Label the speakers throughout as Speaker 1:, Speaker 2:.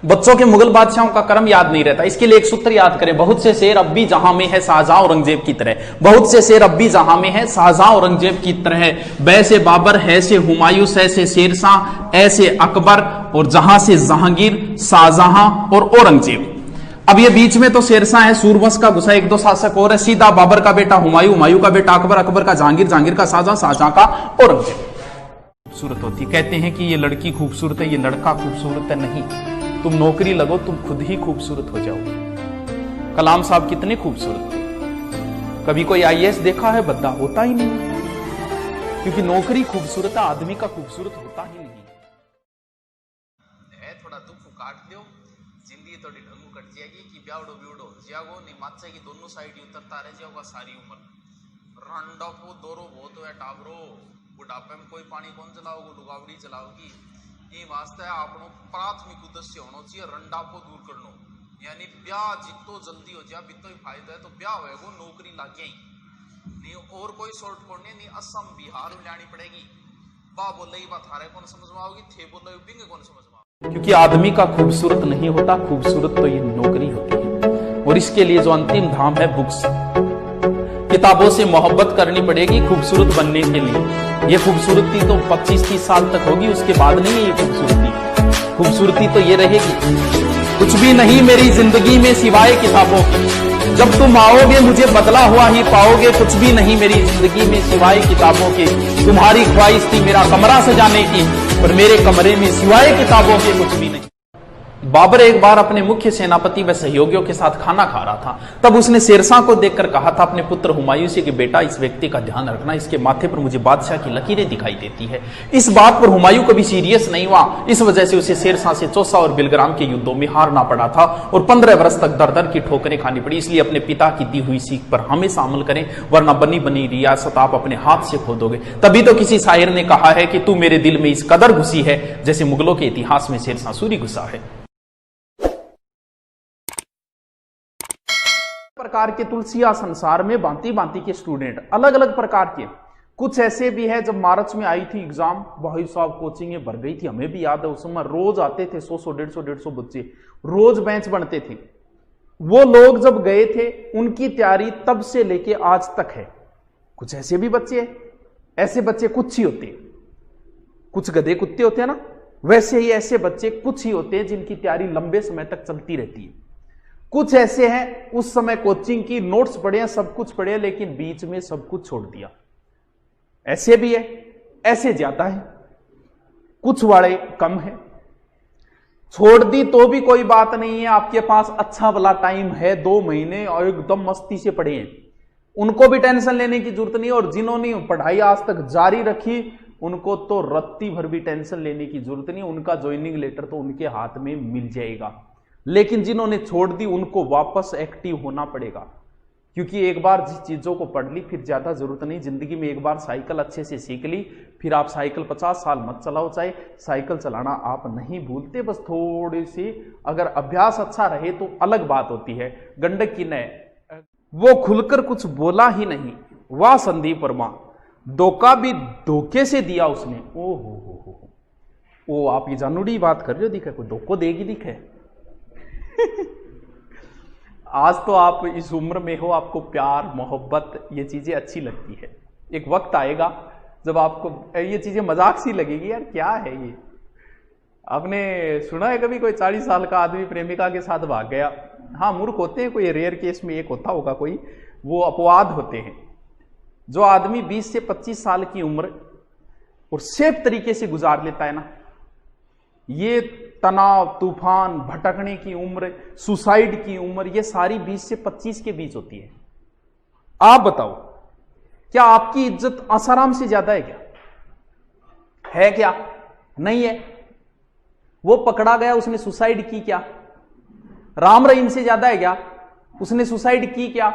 Speaker 1: बच्चों के मुगल बादशाहों का कर्म याद नहीं रहता, इसके लिए एक सूत्र याद करें, बहुत से शेर अब भी जहां में है शाहजहां औरंगजेब की तरह, बहुत से शेर अब भी जहां में है शाहजहां औरंगजेब की तरह। बैसे बाबर है से हुमायूं, ऐसे शेरशाह, ऐसे अकबर, और जहां से जहांगीर, शाहजहां और औरंगजेब। अब ये बीच में तो शेरशाह है, सूरवंश का गुस्सा, एक दो शासक और है, सीधा बाबर का बेटा हुमायूं, हुमायूं का बेटा अकबर, अकबर का जहांगीर, जहांगीर का शाहजहां, शाहजहां का औरंगजेब। खूबसूरत होती, कहते हैं कि ये लड़की खूबसूरत है, ये लड़का खूबसूरत है, नहीं, तुम नौकरी लगो, तुम खुद ही खूबसूरत हो जाओगे। कलाम साहब कितने खूबसूरत थे, कभी कोई आईएएस देखा है बद्दा? होता ही नहीं, क्योंकि नौकरी खूबसूरत है, आदमी का खूबसूरत होता ही नहीं है। थोड़ा दुख काट दो, जिंदगी थोड़ी ढंगू कट जाएगी कि ब्यावड़ो ब्यूडो जियागो नहीं माचा की दोनों साइड ही उतरता रह जाओगा सारी उम्र। रंडा को दोरो बहुत है टाबरो, बुढ़ापे में कोई पानी कौन चलाओगे, लुगावड़ी चलाओगी। ये वास्ते आपनो प्राथमिक उद्देश्य होना चाहिए रंडा को दूर करना, यानी ब्याह जितो जल्दी हो जाए बितो ही फायदा है। तो ब्याह होएगा नौकरी लागे ही नहीं, और कोई शॉर्ट कोड नहीं, असम बिहार लानी पड़ेगी। बा बोले ही बात हारे कौन समझ में आओगी, थे बोले बिंगे कौन समझ में आओगी। क्योंकि आदमी का खूबसूरत नहीं होता, खूबसूरत तो ये नौकरी होती है। और इसके लिए जो अंतिम धाम है बुक्स, किताबों से मोहब्बत करनी पड़ेगी खूबसूरत बनने के लिए। ये खूबसूरती तो 25-30 साल तक होगी, उसके बाद नहीं है ये खूबसूरती। खूबसूरती तो ये रहेगी, कुछ भी नहीं मेरी जिंदगी में सिवाय किताबों के, जब तुम आओगे मुझे बदला हुआ ही पाओगे। कुछ भी नहीं मेरी जिंदगी में सिवाय किताबों के, तुम्हारी ख्वाहिश थी मेरा कमरा सजाने की, पर मेरे कमरे में सिवाय किताबों के कुछ भी नहीं। बाबर एक बार अपने मुख्य सेनापति व सहयोगियों के साथ खाना खा रहा था, तब उसने शेरशाह को देखकर कहा था अपने पुत्र हुमायूं से कि बेटा इस व्यक्ति का ध्यान रखना, इसके माथे पर मुझे बादशाह की लकीरें दिखाई देती है। इस बात पर हुमायूं कभी सीरियस नहीं हुआ, इस वजह से उसे शेरशाह से चौसा और बिलग्राम के युद्धों में हारना पड़ा था और 15 वर्ष तक दर दर की ठोकरें खानी पड़ी। इसलिए अपने पिता की दी हुई सीख पर हमेशा अमल करें, वरना बनी बनी रियासत आप अपने हाथ से खो दोगे। तभी तो किसी शायर ने कहा है कि तू मेरे दिल में इस कदर घुसी है जैसे मुगलों के इतिहास में शेरशाह सूरी घुसा है। प्रकार के तुलसिया संसार में भांति भांति के स्टूडेंट, अलग अलग प्रकार के। कुछ ऐसे भी है, जब मार्च में आई थी एग्जाम, भाई साहब कोचिंगें भर गई थी, हमें भी याद है उस समय रोज आते थे 100 150 बच्चे, रोज बेंच बनते थे। वो लोग जब गए थे उनकी तैयारी तब से लेके आज तक है। कुछ ऐसे भी बच्चे हैं, ऐसे बच्चे कुछ ही होते हैं, कुछ गधे कुत्ते होते हैं ना, वैसे ही ऐसे बच्चे कुछ ही होते हैं जिनकी तैयारी लंबे समय तक चलती रहती है। कुछ ऐसे हैं उस समय कोचिंग की नोट्स पढ़े हैं, सब कुछ पढ़े, लेकिन बीच में सब कुछ छोड़ दिया। ऐसे भी है, ऐसे ज्यादा है, कुछ वाले कम है। छोड़ दी तो भी कोई बात नहीं है, आपके पास अच्छा वाला टाइम है 2 महीने और एकदम मस्ती से पढ़े हैं, उनको भी टेंशन लेने की जरूरत नहीं। और जिन्होंने पढ़ाई आज तक जारी रखी उनको तो रत्ती भर भी टेंशन लेने की जरूरत नहीं, उनका ज्वाइनिंग लेटर तो उनके हाथ में मिल जाएगा। लेकिन जिन्होंने छोड़ दी उनको वापस एक्टिव होना पड़ेगा, क्योंकि एक बार जिस चीजों को पढ़ ली फिर ज्यादा जरूरत नहीं। जिंदगी में एक बार साइकिल अच्छे से सीख ली, फिर आप साइकिल 50 साल मत चलाओ, चाहे साइकिल चलाना आप नहीं भूलते, बस थोड़ी सी अगर अभ्यास अच्छा रहे तो अलग बात होती है। गंडक की ने वो खुलकर कुछ बोला ही नहीं, वाह संदीप वर्मा, धोखा भी धोखे से दिया उसने। ओ हो आप ये जानूड़ी बात कर रहे हो, दिखे कोई धोखो देगी दिखे। आज तो आप इस उम्र में हो, आपको प्यार मोहब्बत ये चीजें अच्छी लगती है। एक वक्त आएगा जब आपको ये चीजें मजाक सी लगेगी, यार क्या है ये। आपने सुना है कभी कोई 40 साल का आदमी प्रेमिका के साथ भाग गया? हाँ, मूर्ख होते हैं, कोई रेयर केस में एक होता होगा कोई, वो अपवाद होते हैं। जो आदमी 20 से 25 साल की उम्र और सेफ तरीके से गुजार लेता है ना, ये तनाव, तूफान, भटकने की उम्र, सुसाइड की उम्र, ये सारी 20 से 25 के बीच होती है। आप बताओ, क्या आपकी इज्जत आसाराम से ज्यादा है क्या? है क्या? नहीं है। वो पकड़ा गया, उसने सुसाइड की क्या? राम रहीम से ज्यादा है क्या? उसने सुसाइड की क्या?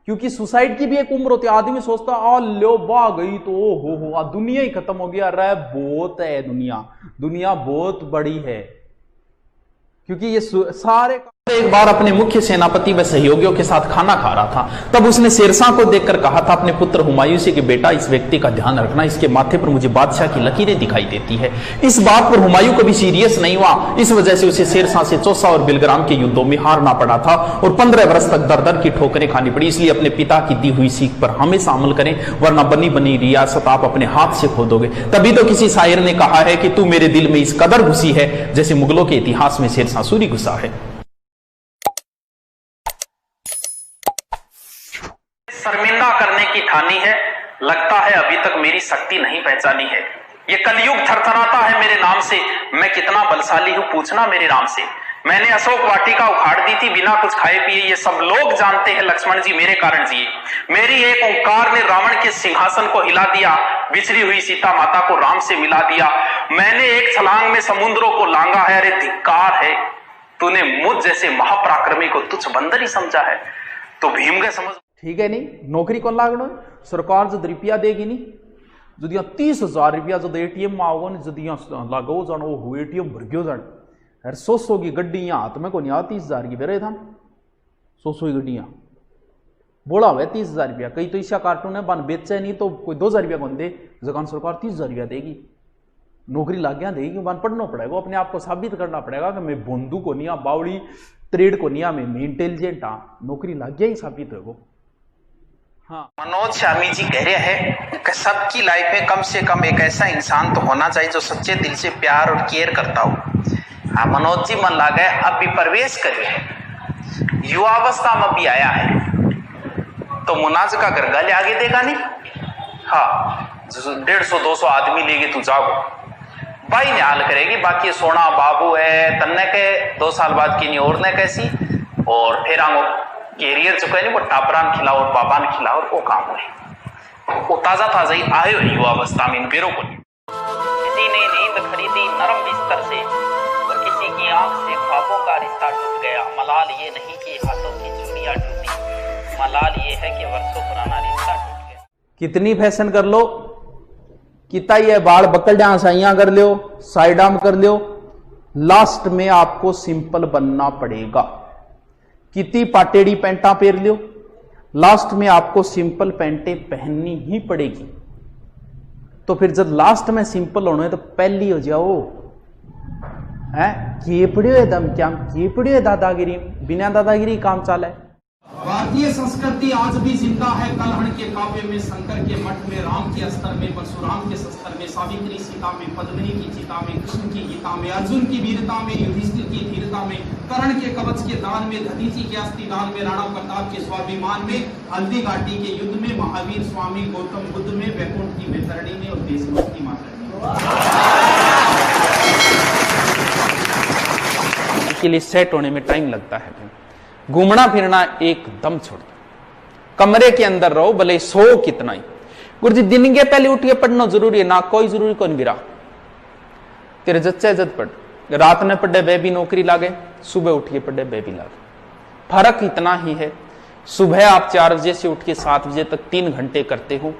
Speaker 1: क्योंकि सुसाइड की भी एक उम्र होती है। आदमी सोचता आ लो बा गई तो हो दुनिया ही खत्म हो गया। अरे बहुत है दुनिया बहुत बड़ी है, क्योंकि ये सारे
Speaker 2: एक बार अपने मुख्य सेनापति व सहयोगियों के साथ खाना खा रहा था। तब उसने शेरशाह को देखकर कहा था अपने पुत्र हुमायूं से कि बेटा, इस व्यक्ति का ध्यान रखना, इसके माथे पर मुझे बादशाह की लकीरें दिखाई देती है। इस बात पर हुमायूं कभी सीरियस नहीं हुआ। इस वजह से उसे शेरशाह से चौसा और बिलग्राम के युद्धों में हारना पड़ा था और 15 वर्ष तक दर दर की ठोकरें खानी पड़ी। इसलिए अपने पिता की दी हुई सीख पर हमेशा अमल करें, वरना बनी बनी रियासत आप अपने हाथ से खो दोगे। तभी तो किसी शायर ने कहा है कि तू मेरे दिल में इस कदर घुसी है जैसे मुगलों के इतिहास में शेरशाह सूरी घुसा है।
Speaker 3: शर्मिंदा करने की ठानी है, लगता है अभी तक मेरी शक्ति नहीं पहचानी है। ये कलयुग थरथराता है मेरे नाम से, मैं कितना बलशाली हूं पूछना मेरे राम से। मैंने अशोक वाटिका उखाड़ दी थी बिना कुछ खाए पिए, ये सब लोग जानते हैं लक्ष्मण जी मेरे कारण जिए। मेरी एक ओंकार ने रावण के सिंहासन को हिला दिया, बिछड़ी हुई सीता माता को राम से मिला दिया। मैंने एक छलांग में समुद्रों को लांगा है, अरे धिक्कार है तूने मुझ जैसे महापराक्रमी को तुच्छ बंदर ही समझा है। तो भीम के समझ
Speaker 2: ठीक है नहीं, नौकरी कौन लागनो, सरकार जो रुपया देगी नहीं, जो 30,000 रुपया जो एटीएम में आओगे जो लागो जान वो एटीएम भर गयो जान। यार 100 की गड्डी यहाँ हाथ में को नहीं आ 30,000 की बेरे था 100 की गड्डियाँ बोला हुआ 30,000 रुपया। कई तो ईशा कार्टून है बन बेचे नहीं तो कोई 2,000 रुपया कौन दे, जगह सरकार 30,000 रुपया देगी। नौकरी लाग गया देगी, बन पढ़ना पड़ेगा, अपने आप को साबित करना पड़ेगा कि मैं बोंदू को नहीं, बावड़ी ट्रेड को नहीं, मैं इंटेलिजेंट हाँ। नौकरी लाग गया ही साबित होगा। हाँ।
Speaker 3: मनोज शामी जी कह रहे हैं कि सबकी लाइफ में कम से कम एक ऐसा इंसान तो होना चाहिए जो सच्चे दिल से प्यार और केयर करता हो। हाँ मनोज जी, मन लगा है अब भी प्रवेश करिए, युवावस्था में भी आया है तो मुनाज का घर गाले आगे देगा नहीं। हाँ 150-200 आदमी लेगे तू जागो भाई निहाल करेगी, बाकी सोना बाबू है तन्ने के 2 साल बाद की नहीं और ने कैसी और फिर आंगो कैरियर चुका है नहीं, वो टापरान खिलाओ और बाबान खिलाओ और वो काम हुए वो ताजा ताजा ही आए हुए युवावस्था में इन पेड़ों को। किसी ने नींद खरीदी नरम बिस्तर से और किसी की आंख से ख्वाबों का रिश्ता टूट गया। मलाल ये नहीं कि हाथों की चूड़ियां टूटी, मलाल ये है कि वर्षों पुराना रिश्ता टूट गया।
Speaker 2: कितनी फैशन कर लो, कितना ये बाल बकल जहां साइया कर लो, साइडाम कर लो, लास्ट में आपको सिंपल बनना पड़ेगा। कितनी पाटेड़ी पैंटा पहन लो, लास्ट में आपको सिंपल पैंटें पहननी ही पड़ेगी। तो फिर जब लास्ट में सिंपल होना है तो पहली हो जाओ है केपड़ियो है दम क्या केपड़ियो है दादागिरी, बिना दादागिरी काम चाला है।
Speaker 4: भारतीय संस्कृति आज भी जिंदा है। कलहण के काव्य में, शंकर के मठ में, राम के अस्त्र में, परशुराम के शस्त्र में, सावित्री सीता में, पद्मिनी की चिता में, कृष्ण की गीता में, अर्जुन की वीरता में, युधिष्ठिर की धीरता में, कर्ण के कवच के दान में, दधीची के अस्थिदान में, राणा प्रताप के स्वाभिमान में, हल्दी घाटी के युद्ध में, महावीर स्वामी गौतम बुद्ध में, वैकुंठ की वैतरणी में और देशभक्त की माता
Speaker 2: के लिए सेट होने में टाइम लगता है। घूमना फिरना एकदम छोड़ दो, कमरे के अंदर रहो, भले सो कितना ही। गुरु जी दिन के पहले उठ के पढ़ना जरूरी है ना, कोई जरूरी कौन बिरा तेरे जच्चे जद पढ़, रात में पढ़े वे भी नौकरी लागे, सुबह उठ के पढ़े वे भी लागे। फर्क इतना ही है, सुबह आप 4 बजे से उठ के 7 बजे तक 3 घंटे करते हो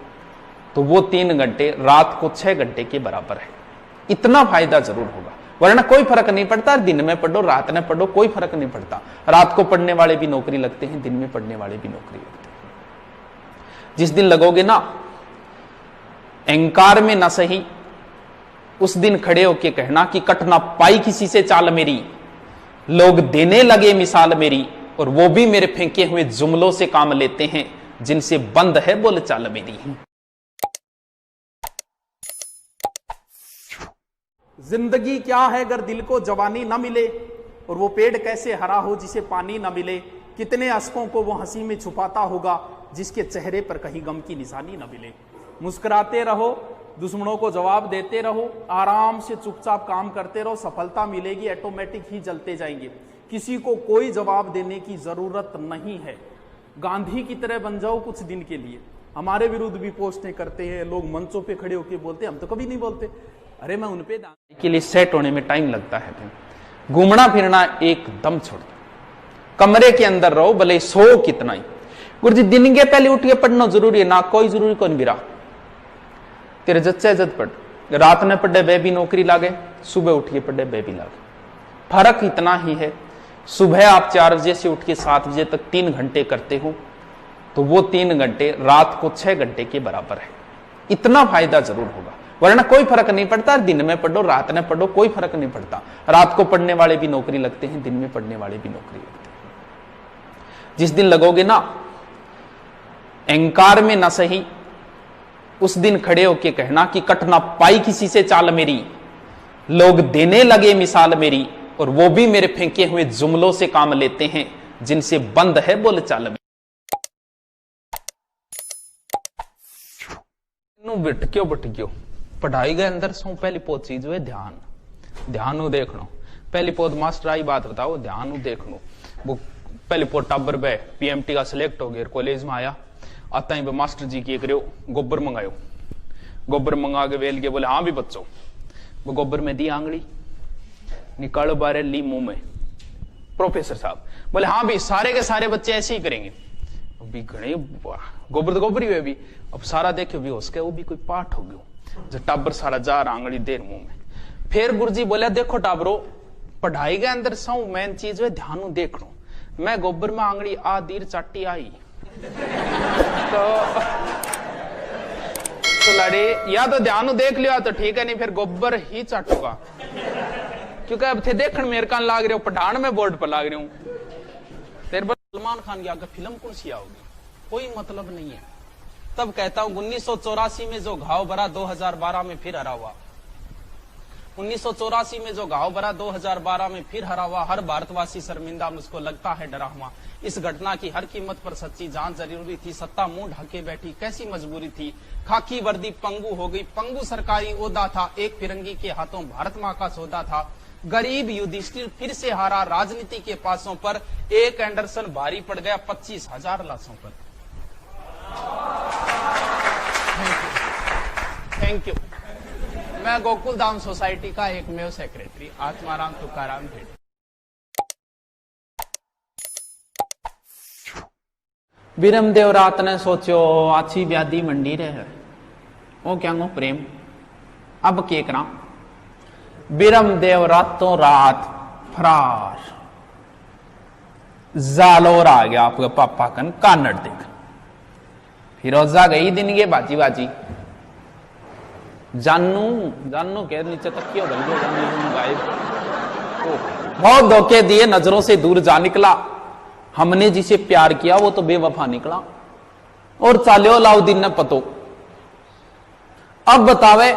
Speaker 2: तो वो 3 घंटे रात को 6 घंटे के बराबर है। इतना फायदा जरूर होगा, वरना कोई फर्क नहीं पड़ता। दिन में पढ़ो रात में पढ़ो कोई फर्क नहीं पड़ता। रात को पढ़ने वाले भी नौकरी लगते हैं, दिन में पढ़ने वाले भी नौकरी लगते हैं। जिस दिन लगोगे ना अहंकार में ना सही, उस दिन खड़े होके कहना कि कट ना पाई किसी से चाल मेरी, लोग देने लगे मिसाल मेरी, और वो भी मेरे फेंके हुए जुमलों से काम लेते हैं जिनसे बंद है बोल चाल मेरी। जिंदगी क्या है अगर दिल को जवानी न मिले, और वो पेड़ कैसे हरा हो जिसे पानी न मिले। कितने अश्कों को वो हंसी में छुपाता होगा जिसके चेहरे पर कहीं गम की निशानी न मिले। मुस्कुराते रहो, दुश्मनों को जवाब देते रहो, आराम से चुपचाप काम करते रहो, सफलता मिलेगी, ऑटोमेटिक ही जलते जाएंगे। किसी को कोई जवाब देने की जरूरत नहीं है। गांधी की तरह बन जाओ कुछ दिन के लिए। हमारे विरुद्ध भी पोस्टें करते हैं लोग, मंचों पे खड़े होकर बोलते हैं, हम तो कभी नहीं बोलते। अरे मैं उन पे के लिए सेट होने में टाइम लगता है। घूमना फिरना एकदम छोड़ दो, कमरे के अंदर रहो, भले सो कितना ही। गुरु जी दिन के पहले उठ के पढ़ना जरूरी है ना, कोई जरूरी कौन बिरा तेरे जच्चे जद पढ़, रात में पढ़े वे भी नौकरी लागे, सुबह उठ के पढ़े वे भी लागे। फर्क इतना ही है, सुबह आप 4 बजे से उठ के 7 बजे तक 3 घंटे करते हो तो वो 3 घंटे रात को 6 घंटे के बराबर है। इतना फायदा जरूर होगा, वरना कोई फर्क नहीं पड़ता। दिन में पढ़ो रात में पढ़ो कोई फर्क नहीं पड़ता। रात को पढ़ने वाले भी नौकरी लगते हैं, दिन में पढ़ने वाले भी नौकरी लगते हैं। जिस दिन लगोगे ना अहंकार में ना सही, उस दिन खड़े होके कहना कि कट ना पाई किसी से चाल मेरी, लोग देने लगे मिसाल मेरी, और वो भी मेरे फेंके हुए जुमलों से काम लेते हैं जिनसे बंद है बोल चाल में। बटक्यो पढ़ाई के अंदर सो पहली पोत चीज है ध्यान। ध्यान देख लो पहली पोत मास्टर आई बात बताओ, ध्यान देख लो। वो पहली पोत टाबर बे पीएमटी का सिलेक्ट हो गया, कॉलेज में आया, आता ही मास्टर जी की करो गोबर मंगायो। गोबर मंगा के वेल के बोले हाँ भी बच्चों, वो गोबर में दी आंगली निकालो बारे ली मुंह में। प्रोफेसर साहब बोले हाँ भी सारे के सारे बच्चे ऐसे ही करेंगे। अभी घने गोबर तो गोबर ही हुए अभी, अब सारा देखे भी उसके वो भी कोई पाठ हो गयो जो टाबर सारा जा रहा आंगली देर मुंह में। फिर गुरुजी बोले देखो टाबरो, पढ़ाई के अंदर सौ मेन चीज है ध्यान देख लो। मैं गोबर में आंगली आ दीर चाटी आई तो लड़े या तो ध्यान देख लिया तो ठीक है, नहीं फिर गोबर ही चाटूगा। क्योंकि अब थे देखने मेरे कान लाग रहे हो, पठान में बोर्ड पर लाग रहे हूं। तेरे पर सलमान खान की आगे फिल्म कौन सी आओगी, कोई मतलब नहीं है। तब कहता हूं 1984 में जो घाव भरा 2012 में फिर हरा हुआ। 1984 में जो घाव भरा 2012 में फिर हरा हुआ। हर भारतवासी शर्मिंदा मुझको लगता है डरा हुआ। इस घटना की हर कीमत पर सच्ची जांच जरूरी थी। सत्ता मुंह ढके बैठी कैसी मजबूरी थी। खाकी वर्दी पंगु हो गई, पंगु सरकारी ओहदा था। एक फिरंगी के हाथों भारत माँ का सौदा था। गरीब युधिष्ठिर फिर से हारा राजनीति के पासों पर। एक एंडरसन भारी पड़ गया 25,000 लाशों पर। Thank you. मैं गोकुल धाम सोसाइटी का एकमेव सेक्रेटरी आत्माराम तुकाराम भेड़। बिरमदेव रात ने सोचो आछी ब्यादी मंडी रहे वो क्या गो प्रेम। अब के करा बिरमदेव रातों रात फरार जालोर आ गया आपके पापा कन कानड़ देख। फिरोजा गई दिन के बाजी बाजी जानू के नीचे तक क्यों गायब। बहुत धोखे दिए, नजरों से दूर जा निकला। हमने जिसे प्यार किया वो तो बेवफा निकला। और चालियो अलाउद्दीन ने पतो। अब बतावे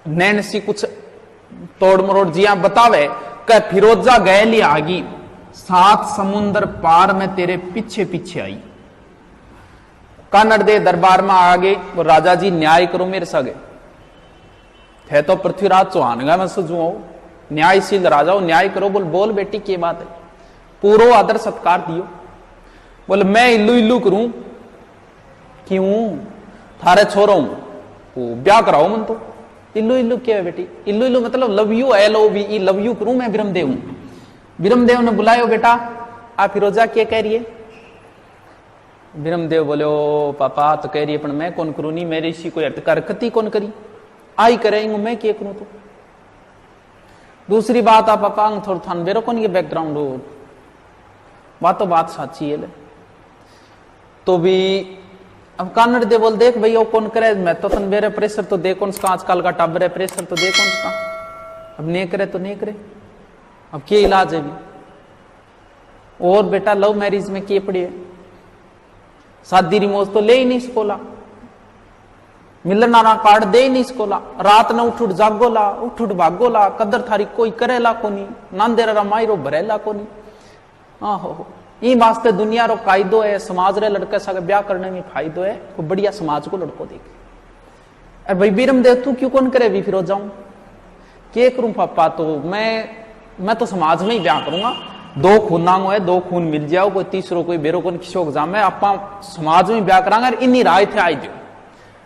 Speaker 2: नैन सी कुछ तोड़ मरोड़ जिया बतावे कि फिरोजा गए ली आगी 7 समुंदर पार में तेरे पीछे पीछे आई। कानड़ दे दरबार में आ गए और राजा जी न्याय करो मेरे सगे है तो पृथ्वीराज चौहान मैं सजू न्यायशील राजा हो, न्याय करो। बोल बेटी की बात है। पूरो आदर सत्कार दियो। बोले मैं इल्लू इल्लू करूं क्यों, थारे छोरो हूं ब्याह कराओ मन तो। इल्लू इल्लू क्या है बेटी, इल्लू इल्लू मतलब love you LOVE love you करूं मैं बिरमदेव हूं। बिरमदेव ने बुलायो बेटा आप फिरोजा क्या कह रही है। बिरमदेव बोले ओ पापा तो कह रही है पर मैं कौन करूं नहीं, मेरी इसी कोई हरकत कौन करी आई करेंगे मैं क्या करूं। तो दूसरी बात आप पापा थोड़ा थान बेरो कौन ये बैकग्राउंड हो बात साची है। तो भी अब कानड़ दे बोल देख भैया कौन करे, मैं तो तन बेरे प्रेशर तो दे कौन सा आजकल का टाबर है, प्रेशर तो दे कौन सा। अब नहीं करे तो नहीं करे, अब क्या इलाज है भी। और बेटा लव मैरिज में क्या पड़ी है, शादी रिमोज तो ले ही नहीं सकोला, मिलना कार्ड दे ही नहीं सकोला। रात न उठ जागोला उठ भागोला, कदर थारी कोई करेला कोनी, नांदेरा मायरो भरेला कोनी। आहो ये वास्ते दुनिया रो कायदो है, समाज रे लड़के सागे ब्याह करने में फायदो है। को बढ़िया समाज को लड़को देखे। अरे भाई बिरमदेव तू क्यों कौन करे भी फिर जाऊं के करूं पापा। तो मैं तो समाज में ही ब्याह करूंगा। 2 खूनांगो है 2 खून मिल जाओ, कोई तीसरो कोई बेरो कोई किसो एग्जाम है आप समाज में ब्याह करांगे। इन्हीं राय थे आई दो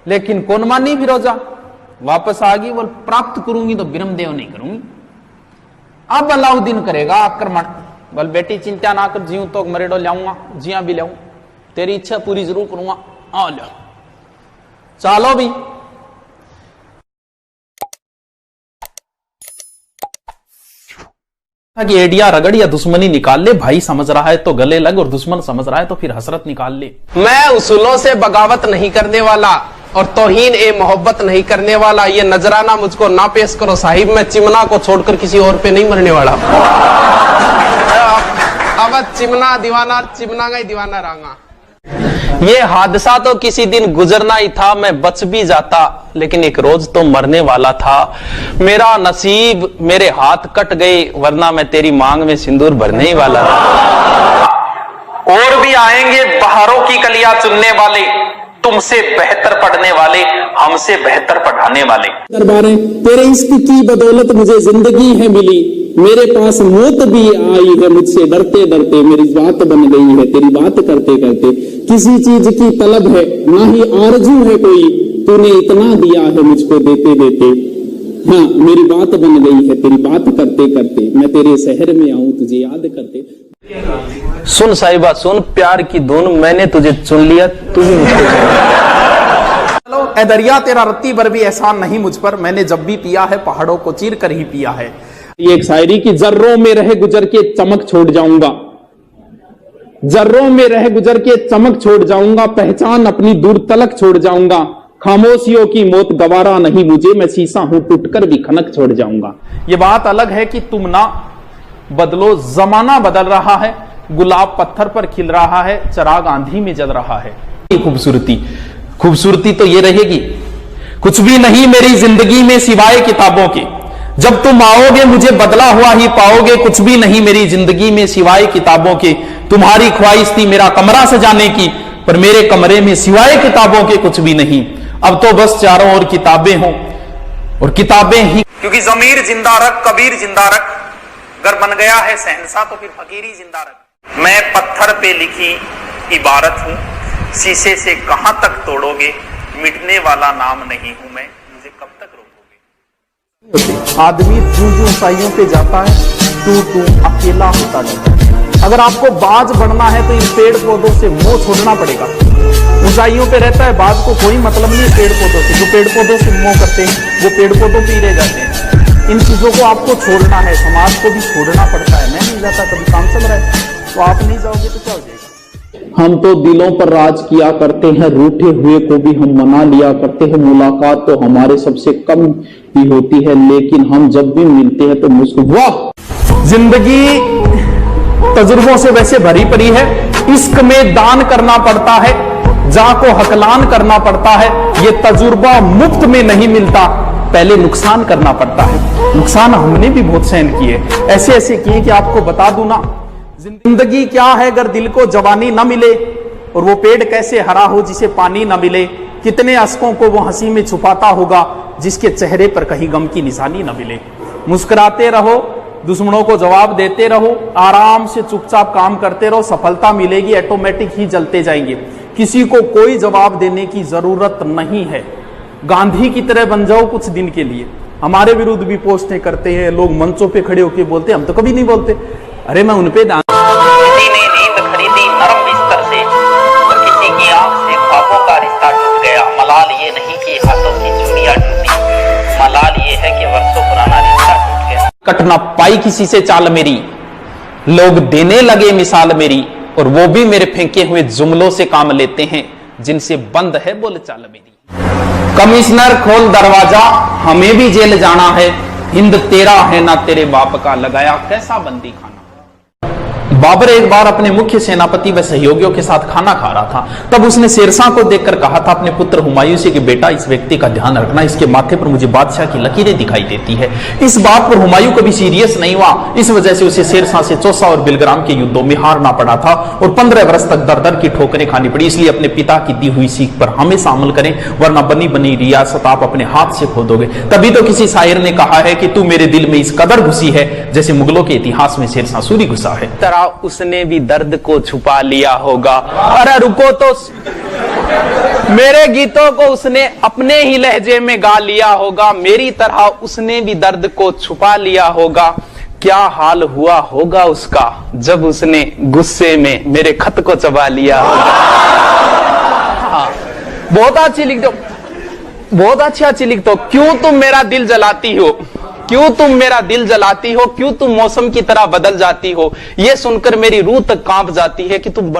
Speaker 2: लेकिन कौन मानी फिरोजा वापस आ गई। बोल प्राप्त करूंगी तो बिरमदेव नहीं करूंगी। अब अलाउद्दीन करेगा आक्रमण। बोल बेटी चिंता ना कर, जीव तो मरेडो लाऊंगा, जिया भी लाऊं, तेरी इच्छा पूरी जरूर करूंगा। आ लो चलो भी। कि एडिया रगड़ या दुश्मनी निकाल ले, भाई समझ रहा है तो गले लग और दुश्मन समझ रहा है तो फिर हसरत निकाल ले।
Speaker 5: मैं उसूलों से बगावत नहीं करने वाला और तौहीन ए मोहब्बत नहीं करने वाला, ये नजराना मुझको ना पेश करो साहिब, मैं चिमना को छोड़कर किसी और पे नहीं मरने वाला। अब चिमना दीवाना, चिमना का ही दीवाना रहा। ये हादसा तो किसी दिन गुजरना ही था, मैं बच भी जाता, लेकिन एक रोज तो मरने वाला था। मेरा नसीब, मेरे हाथ कट गए, वरना मैं तेरी मांग में सिंदूर भरने ही वाला था।
Speaker 3: और भी आएंगे बहारों की कलियां चुनने वाले, तुमसे बेहतर पढ़ने वाले, हमसे बेहतर पढ़ाने वाले।
Speaker 6: दरबारें तेरे इश्क की बदौलत मुझे जिंदगी है मिली, मेरे पास मौत भी आई है, मुझसे डरते डरते मेरी बात बन गई है, तेरी बात करते करते। किसी चीज की तलब है ना ही आरजू है कोई, तूने इतना दिया है मुझको देते देते। हाँ मेरी बात बन गई है तेरी बात करते करते, मैं तेरे शहर में आऊं तुझे याद करते।
Speaker 5: सुन साहिबा सुन, प्यार की धुन, मैंने तुझे चुन लिया, तू भी मुझको
Speaker 2: चलो ए दरिया तेरा रत्ती भर भी एहसान नहीं मुझ पर, मैंने जब भी पिया है पहाड़ों को चीर कर ही पिया है।
Speaker 6: ये एक शायरी की जर्रों में रह गुजर के चमक छोड़ जाऊंगा, जर्रों में रह गुजर के चमक छोड़ जाऊंगा, पहचान अपनी दूर तलक छोड़ जाऊंगा, खामोशियों की मौत गवारा नहीं मुझे, मैं शीशा हूं टूटकर भी खनक छोड़ जाऊंगा।
Speaker 2: ये बात अलग है कि तुम ना बदलो, जमाना बदल रहा है, गुलाब पत्थर पर खिल रहा है, चिराग आंधी में जल रहा है। खूबसूरती, खूबसूरती तो ये रहेगी, कुछ भी नहीं मेरी जिंदगी में सिवाय किताबों के, जब तुम आओगे मुझे बदला हुआ ही पाओगे, कुछ भी नहीं मेरी जिंदगी में सिवाय किताबों के। तुम्हारी ख्वाहिश थी मेरा कमरा सजाने की, पर मेरे कमरे में सिवाय किताबों के कुछ भी नहीं। अब तो बस चारों ओर किताबें हों और किताबें ही,
Speaker 3: क्योंकि जमीर जिंदा रख, कबीर जिंदा रख, अगर बन गया है शहंशाह तो फिर फकीरी जिंदा रख। मैं पत्थर पे लिखी इबारत हूं, शीशे से कहां तक तोड़ोगे, मिटने वाला नाम नहीं हूं मैं, मुझे कब तक रोकोगे।
Speaker 2: आदमी जूं जूं ऊंचाइयों पे जाता है तू अकेला होता जाता है। अगर आपको बाज बढ़ना है तो इन पेड़ पौधों से मोह छोड़ना पड़ेगा। ऊंचाइयों पे रहता है, बाज को कोई मतलब नहीं पेड़ पौधों से, जो पेड़ पौधों से मोह करते हैं वो पेड़ पौधों पे ही रह जाते हैं। इन चीजों को आपको छोड़ना है, समाज को भी छोड़ना पड़ता है। मैं नहीं जाता, कभी काम चल रहा है तो आप नहीं जाओगे तो क्या हो जाएगा।
Speaker 6: हम तो दिलों पर राज किया करते हैं, रूठे हुए को भी हम मना लिया करते हैं, मुलाकात तो हमारे सबसे कम भी होती है, लेकिन हम जब भी मिलते हैं तो मुस्कुराहट।
Speaker 2: जिंदगी तजुर्बों से वैसे भरी पड़ी है, इश्क में दान करना पड़ता है, जा को हकलान करना पड़ता है। ये तजुर्बा मुफ्त में नहीं मिलता, पहले नुकसान करना पड़ता है। नुकसान हमने भी बहुत सहन किए, ऐसे ऐसे किए कि आपको बता दूं ना। जिंदगी क्या है अगर दिल को जवानी न मिले, और वो पेड़ कैसे हरा हो जिसे पानी न मिले। कितने अश्कों को वो हंसी में छुपाता होगा जिसके चेहरे पर कहीं गम की निशानी न मिले। मुस्कुराते रहो, दुश्मनों को जवाब देते रहो, आराम से चुपचाप काम करते रहो, सफलता मिलेगी, ऑटोमेटिक ही जलते जाएंगे। किसी को कोई जवाब देने की जरूरत नहीं है। गांधी की तरह बन जाओ कुछ दिन के लिए। हमारे विरुद्ध भी पोस्टें करते हैं लोग, मंचों पे खड़े होकर बोलते हैं, हम तो कभी नहीं बोलते। अरे मैं उनपे
Speaker 3: किसी ने नींद खरीदी नरम बिस्तर से, और किसी की आंख से ख्वाबों का रिश्ता टूट गया। मलाल ये नहीं कि हाथों की चूड़ियां टूटी, मलाल ये है कि वर्षों पुराना रिश्ता टूट गया।
Speaker 2: कट ना पाई किसी से चाल मेरी, लोग देने लगे मिसाल मेरी, और वो भी मेरे फेंके हुए जुमलों से काम लेते हैं जिनसे बंद है बोल चाल मेरी। कमिश्नर खोल दरवाजा, हमें भी जेल जाना है, हिंद तेरा है ना तेरे बाप का, लगाया कैसा बंदी खाना। बाबर एक बार अपने मुख्य सेनापति व सहयोगियों के साथ खाना खा रहा था, तब उसने शेरशाह को देखकर कहा था अपने पुत्र हुमायूं से कि बेटा इस व्यक्ति का ध्यान रखना, इसके माथे पर मुझे बादशाह की लकीरें दिखाई देती है। इस बात पर हुमायूं कभी सीरियस नहीं हुआ, इस वजह से उसे शेरशाह से चौसा और बिलग्राम के युद्धों में हारना पड़ा था और 15 वर्ष तक दर दर की ठोकरें खानी पड़ी। इसलिए अपने पिता की दी हुई सीख पर हमेशा अमल करें, वरना बनी बनी रियासत आप अपने हाथ से खो दोगे। तभी तो किसी शायर ने कहा है कि तू मेरे दिल में इस कदर घुसी है जैसे मुगलों के इतिहास में शेरशाह सूरी घुसा है।
Speaker 5: उसने भी दर्द को छुपा लिया होगा। अरे रुको तो, मेरे गीतों को उसने अपने ही लहजे में गा लिया होगा, मेरी तरह उसने भी दर्द को छुपा लिया होगा। क्या हाल हुआ होगा उसका जब उसने गुस्से में मेरे खत को चबा लिया होगा। हाँ, बहुत अच्छी लिख दो, बहुत अच्छी लिख दो। क्यों तुम मेरा दिल जलाती हो, क्यों तुम मेरा दिल जलाती हो, क्यों तुम मौसम की तरह बदल जाती हो, ये सुनकर मेरी रूह तक कांप जाती है कि तुम